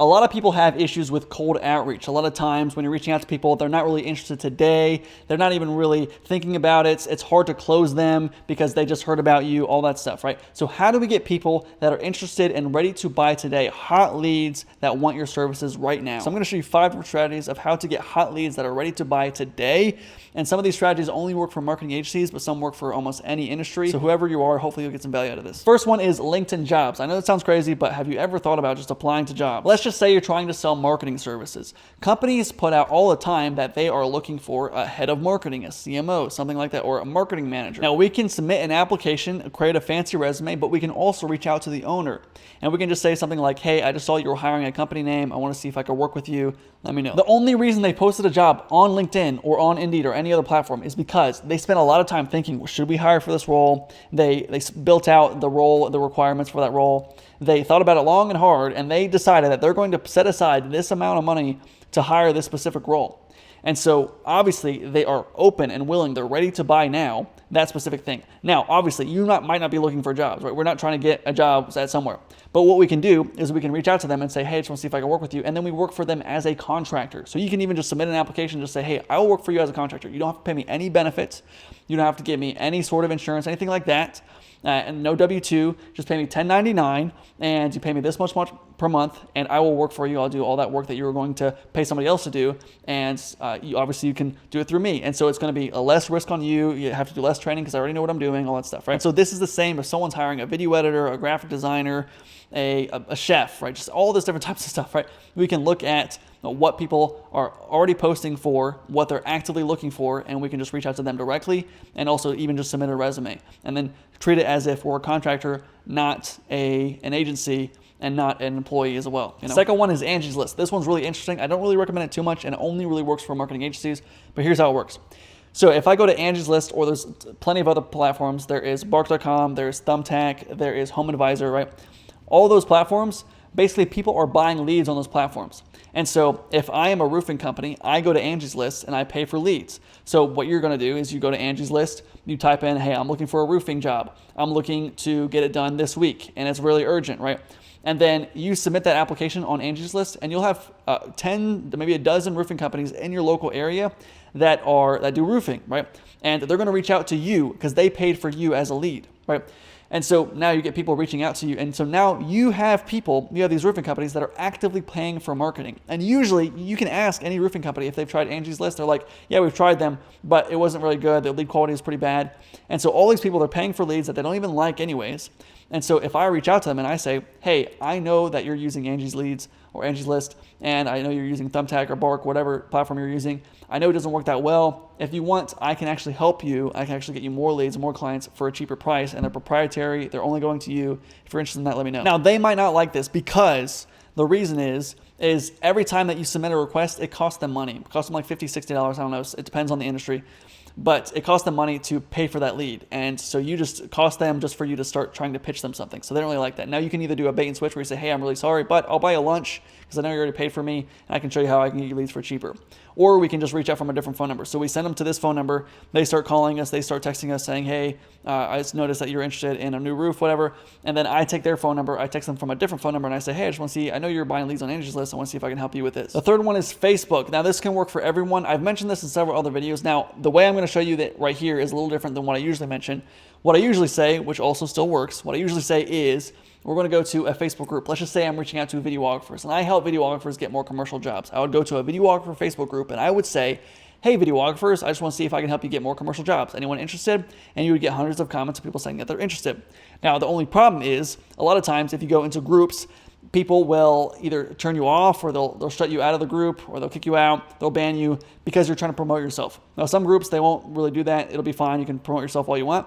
A lot of people have issues with cold outreach. A lot of times when you're reaching out to people, they're not really interested today. They're not even really thinking about it. It's hard to close them because they just heard about you, all that stuff, right? So how do we get people that are interested and ready to buy today, hot leads that want your services right now? So I'm going to show you 5 different strategies of how to get hot leads that are ready to buy today. And some of these strategies only work for marketing agencies, but some work for almost any industry. So whoever you are, hopefully you'll get some value out of this. First one is LinkedIn Jobs. I know that sounds crazy, but have you ever thought about just applying to jobs? Let's just say you're trying to sell marketing services. Companies put out all the time that they are looking for a head of marketing, a CMO, something like that, or a marketing manager. Now we can submit an application, create a fancy resume, but we can also reach out to the owner. And we can just say something like, hey, I just saw you were hiring a company name. I want to see if I could work with you. Let me know. The only reason they posted a job on LinkedIn or on Indeed or any other platform is because they spent a lot of time thinking, well, should we hire for this role? They built out the role, the requirements for that role. They thought about it long and hard, and they decided that they're going to set aside this amount of money to hire this specific role. And so obviously they are open and willing, they're ready to buy now that specific thing. Now, obviously you might not be looking for jobs, right? We're not trying to get a job at somewhere. But what we can do is we can reach out to them and say, hey, I just want to see if I can work with you. And then we work for them as a contractor. So you can even just submit an application, just say, hey, I will work for you as a contractor. You don't have to pay me any benefits. You don't have to give me any sort of insurance, anything like that. And no W-2, just pay me $10.99, and you pay me this much per month, and I will work for you. I'll do all that work that you were going to pay somebody else to do, and you can do it through me. And so it's going to be a less risk on you. You have to do less training because I already know what I'm doing, all that stuff, right? So this is the same if someone's hiring a video editor, a graphic designer, a chef, right? Just all those different types of stuff, right? We can look at what people are already posting for, what they're actively looking for, and we can just reach out to them directly and also even just submit a resume and then treat it as if we're a contractor, not an agency and not an employee as well. Second one is Angie's List. This one's really interesting. I don't really recommend it too much, and it only really works for marketing agencies, but here's how it works. So if I go to Angie's List, or there's plenty of other platforms, there is Bark.com, there's Thumbtack, there is Home Advisor, right? All those platforms, basically people are buying leads on those platforms. And so if I am a roofing company, I go to Angie's List and I pay for leads. So what you're going to do is you go to Angie's List, you type in, hey, I'm looking for a roofing job. I'm looking to get it done this week, and it's really urgent, right? And then you submit that application on Angie's List, and you'll have 10 to maybe a dozen roofing companies in your local area that do roofing, right? And they're going to reach out to you because they paid for you as a lead, right? And so now you get people reaching out to you. And so now you have these roofing companies that are actively paying for marketing. And usually you can ask any roofing company if they've tried Angie's List. They're like, yeah, we've tried them, but it wasn't really good. The lead quality is pretty bad. And so all these people, they're paying for leads that they don't even like anyways. And so if I reach out to them and I say, hey, I know that you're using Angie's Leads or Angie's List, and I know you're using Thumbtack or Bark, whatever platform you're using. I know it doesn't work that well. If you want, I can actually help you. I can actually get you more leads, more clients for a cheaper price, and they're proprietary. They're only going to you. If you're interested in that, let me know. Now, they might not like this because the reason is every time that you submit a request, it costs them money. It costs them like $50, $60, I don't know. It depends on the industry. But it costs them money to pay for that lead. And so you just cost them just for you to start trying to pitch them something. So they don't really like that. Now you can either do a bait and switch where you say, hey, I'm really sorry, but I'll buy you lunch because I know you already paid for me, and I can show you how I can get you leads for cheaper. Or we can just reach out from a different phone number. So we send them to this phone number. They start calling us. They start texting us saying, hey, I just noticed that you're interested in a new roof, whatever. And then I take their phone number. I text them from a different phone number, and I say, hey, I just want to see, I know you're buying leads on Angie's List. I want to see if I can help you with this. The third one is Facebook. Now this can work for everyone. I've mentioned this in several other videos. Now the way I'm going to show you that right here is a little different than what I usually mention. What I usually say, which also still works, what I usually say is we're going to go to a Facebook group. Let's just say I'm reaching out to videographers, and I help videographers get more commercial jobs. I would go to a videographer Facebook group, and I would say, hey, videographers, I just want to see if I can help you get more commercial jobs. Anyone interested? And you would get hundreds of comments of people saying that they're interested. Now, the only problem is a lot of times if you go into groups, people will either turn you off, or they'll shut you out of the group, or they'll kick you out, they'll ban you because you're trying to promote yourself. Now, some groups, they won't really do that. It'll be fine. You can promote yourself all you want.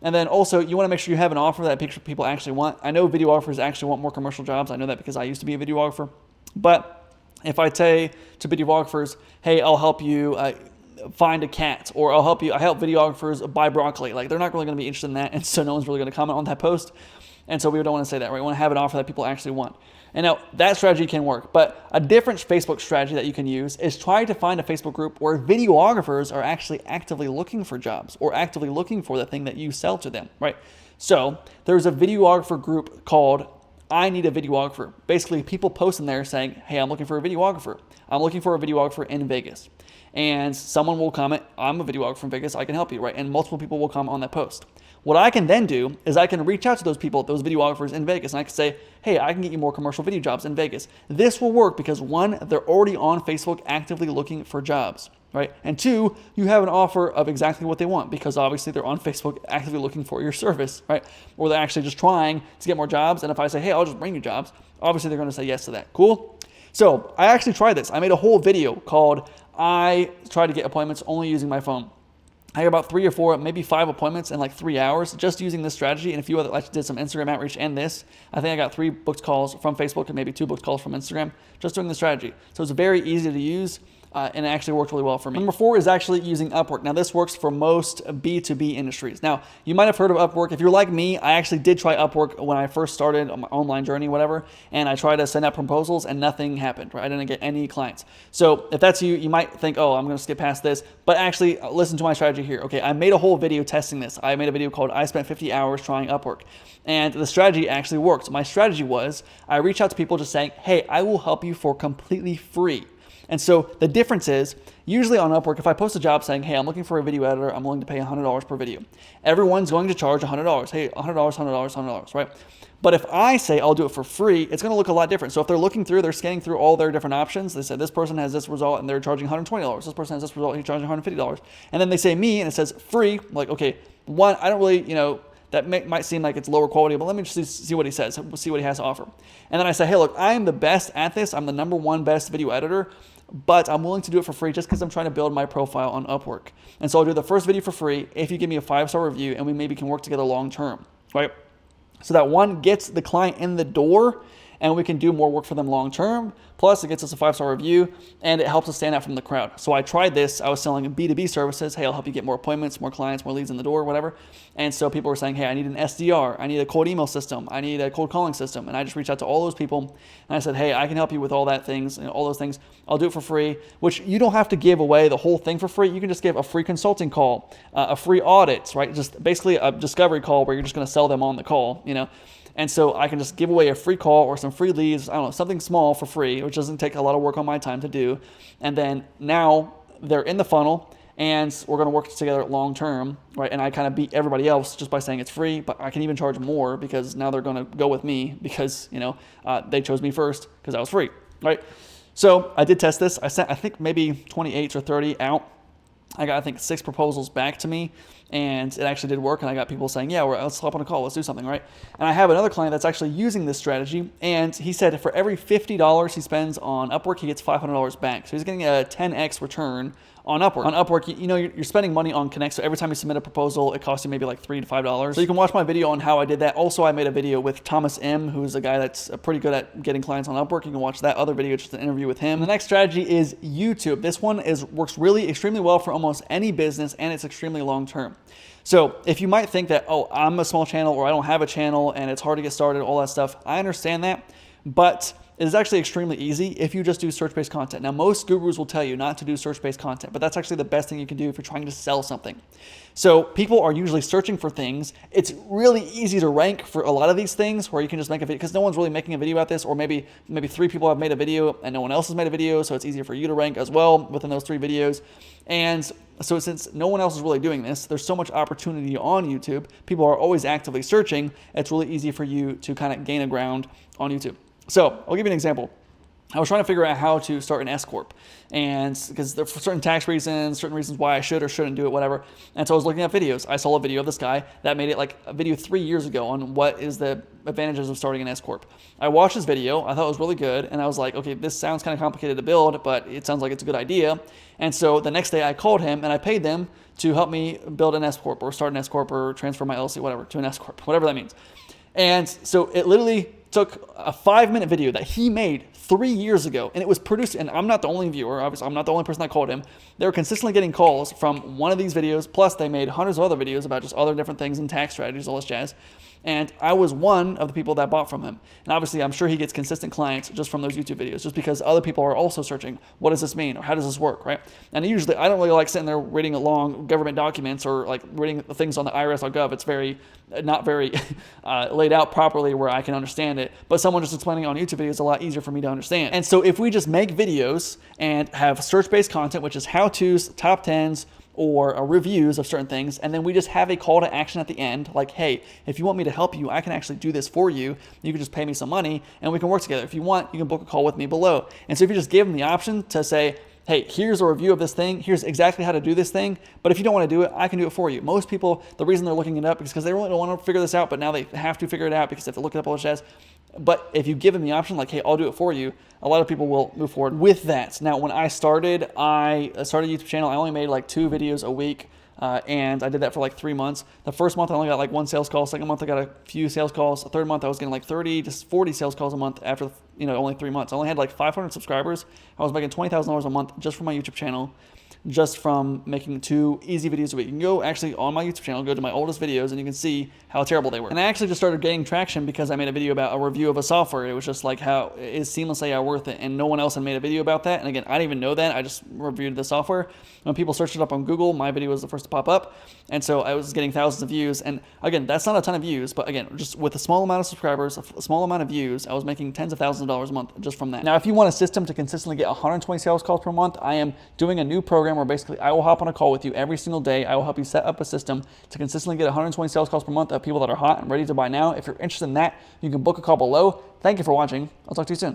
And then also, you want to make sure you have an offer that people actually want. I know videographers actually want more commercial jobs. I know that because I used to be a videographer. But if I say to videographers, hey, I'll help you find a cat, or I help videographers buy broccoli, like they're not really going to be interested in that, and so no one's really going to comment on that post. And so we don't want to say that, right? We want to have an offer that people actually want. And now that strategy can work, but a different Facebook strategy that you can use is try to find a Facebook group where videographers are actually actively looking for jobs or actively looking for the thing that you sell to them, right? So there's a videographer group called I need a videographer. Basically, people post in there saying, hey, I'm looking for a videographer. I'm looking for a videographer in Vegas. And someone will comment, I'm a videographer from Vegas, I can help you, right? And multiple people will comment on that post. What I can then do is I can reach out to those people, those videographers in Vegas, and I can say, hey, I can get you more commercial video jobs in Vegas. This will work because one, they're already on Facebook actively looking for jobs, right? And two, you have an offer of exactly what they want because obviously they're on Facebook actively looking for your service, right? Or they're actually just trying to get more jobs. And if I say, hey, I'll just bring you jobs, obviously they're going to say yes to that. Cool? So I actually tried this. I made a whole video called I Try to Get Appointments Only Using My Phone. I had about 3 or 4, maybe 5 appointments in like 3 hours just using this strategy and a few other. I did some Instagram outreach and this. I think I got 3 booked calls from Facebook and maybe 2 booked calls from Instagram just doing the strategy. So it's very easy to use. And it actually worked really well for me. Number 4 is actually using Upwork. Now this works for most B2B industries. Now you might have heard of Upwork. If you're like me, I actually did try Upwork when I first started on my online journey, whatever, and I tried to send out proposals and nothing happened, right? I didn't get any clients. So if that's you, you might think, oh, I'm gonna skip past this, but actually listen to my strategy here. Okay, I made a whole video testing this. I made a video called I Spent 50 Hours Trying Upwork. And the strategy actually worked. My strategy was I reach out to people just saying, hey, I will help you for completely free. And so the difference is, usually on Upwork, if I post a job saying, hey, I'm looking for a video editor, I'm willing to pay $100 per video, everyone's going to charge $100. Hey, $100, $100, $100, right? But if I say I'll do it for free, it's going to look a lot different. So if they're looking through, they're scanning through all their different options. They say this person has this result and they're charging $120. This person has this result, he's charging $150. And then they say me and it says free. Like, okay, one, I don't really, that might seem like it's lower quality, but let me just see what he says, see what he has to offer. And then I say, hey, look, I am the best at this. I'm the #1 best video editor, but I'm willing to do it for free just because I'm trying to build my profile on Upwork. And so I'll do the first video for free if you give me a 5-star review and we maybe can work together long term, right? So that one gets the client in the door and we can do more work for them long term. Plus it gets us a 5-star review and it helps us stand out from the crowd. So I tried this. I was selling B2B services. Hey, I'll help you get more appointments, more clients, more leads in the door, whatever. And so people were saying, hey, I need an SDR. I need a cold email system. I need a cold calling system. And I just reached out to all those people and I said, hey, I can help you with all that things, all those things. I'll do it for free, which you don't have to give away the whole thing for free. You can just give a free consulting call, a free audit, right? Just basically a discovery call where you're just going to sell them on the call, And so I can just give away a free call or some free leads, I don't know, something small for free, which doesn't take a lot of work on my time to do. And then now they're in the funnel and we're going to work together long term, right? And I kind of beat everybody else just by saying it's free, but I can even charge more because now they're going to go with me because, they chose me first because I was free, right? So I did test this. I sent, I think maybe 28 or 30 out. I got, I think, 6 proposals back to me, and it actually did work, and I got people saying, yeah, let's hop on a call, let's do something, right? And I have another client that's actually using this strategy, and he said for every $50 he spends on Upwork, he gets $500 back. So he's getting a 10x return on Upwork. On Upwork, you're spending money on Connect, so every time you submit a proposal, it costs you maybe like $3 to $5. So you can watch my video on how I did that. Also, I made a video with Thomas M., who's a guy that's pretty good at getting clients on Upwork. You can watch that other video, just an interview with him. The next strategy is YouTube. This one works really extremely well for almost any business, and it's extremely long-term. So if you might think that, oh, I'm a small channel or I don't have a channel and it's hard to get started, all that stuff, I understand that, but it is actually extremely easy if you just do search-based content. Now, most gurus will tell you not to do search-based content, but that's actually the best thing you can do if you're trying to sell something. So people are usually searching for things. It's really easy to rank for a lot of these things where you can just make a video because no one's really making a video about this, or maybe 3 people have made a video and no one else has made a video, so it's easier for you to rank as well within those 3 videos. And so since no one else is really doing this, there's so much opportunity on YouTube. People are always actively searching. It's really easy for you to kind of gain a ground on YouTube. So I'll give you an example. I was trying to figure out how to start an S-Corp, and because there for certain tax reasons, certain reasons why I should or shouldn't do it, whatever. And so I was looking at videos. I saw a video of this guy that made it like a video 3 years ago on what is the advantages of starting an S-Corp. I watched his video. I thought it was really good, and I was like, okay, this sounds kind of complicated to build, but it sounds like it's a good idea. And so the next day I called him and I paid them to help me build an S-Corp or start an S-Corp or transfer my LLC, whatever, to an S-Corp, whatever that means. And so it literally took a 5-minute video that he made 3 years ago, and it was produced, and I'm not the only viewer, obviously, I'm not the only person that called him. They were consistently getting calls from one of these videos, plus they made hundreds of other videos about just other different things and tax strategies, all this jazz. And I was one of the people that bought from him. And obviously, I'm sure he gets consistent clients just from those YouTube videos, just because other people are also searching, what does this mean? Or how does this work, right? And usually, I don't really like sitting there reading long government documents or like reading things on the IRS.gov. It's not very laid out properly where I can understand it. But someone just explaining it on YouTube videos is a lot easier for me to understand. And so if we just make videos and have search-based content, which is how-tos, top 10s, or reviews of certain things, and then we just have a call to action at the end, like, hey, if you want me to help you, I can actually do this for you. You can just pay me some money, and we can work together. If you want, you can book a call with me below. And so if you just give them the option to say, hey, here's a review of this thing, here's exactly how to do this thing, but if you don't want to do it, I can do it for you. Most people, the reason they're looking it up is because they really don't want to figure this out, but now they have to figure it out because they have to look it up all the jazz. But if you give them the option, like, hey, I'll do it for you, a lot of people will move forward with that. Now, when I started a YouTube channel, I only made like 2 videos a week, and I did that for like 3 months. The first month, I only got like 1 sales call. Second month, I got a few sales calls. The third month, I was getting like 30 to 40 sales calls a month after, only 3 months. I only had like 500 subscribers. I was making $20,000 a month just from my YouTube channel, just from making 2 easy videos a week. You can go actually on my YouTube channel, go to my oldest videos, and you can see how terrible they were. And I actually just started getting traction because I made a video about a review of a software. It was just like, how is Seamless AI worth it? And no one else had made a video about that. And again, I didn't even know that. I just reviewed the software. When people searched it up on Google, my video was the first to pop up. And so I was getting thousands of views. And again, that's not a ton of views, but again, just with a small amount of subscribers, a small amount of views, I was making tens of thousands of dollars a month just from that. Now, if you want a system to consistently get 120 sales calls per month, I am doing a new program where basically I will hop on a call with you every single day. I will help you set up a system to consistently get 120 sales calls per month of people that are hot and ready to buy now. If you're interested in that, you can book a call below. Thank you for watching. I'll talk to you soon.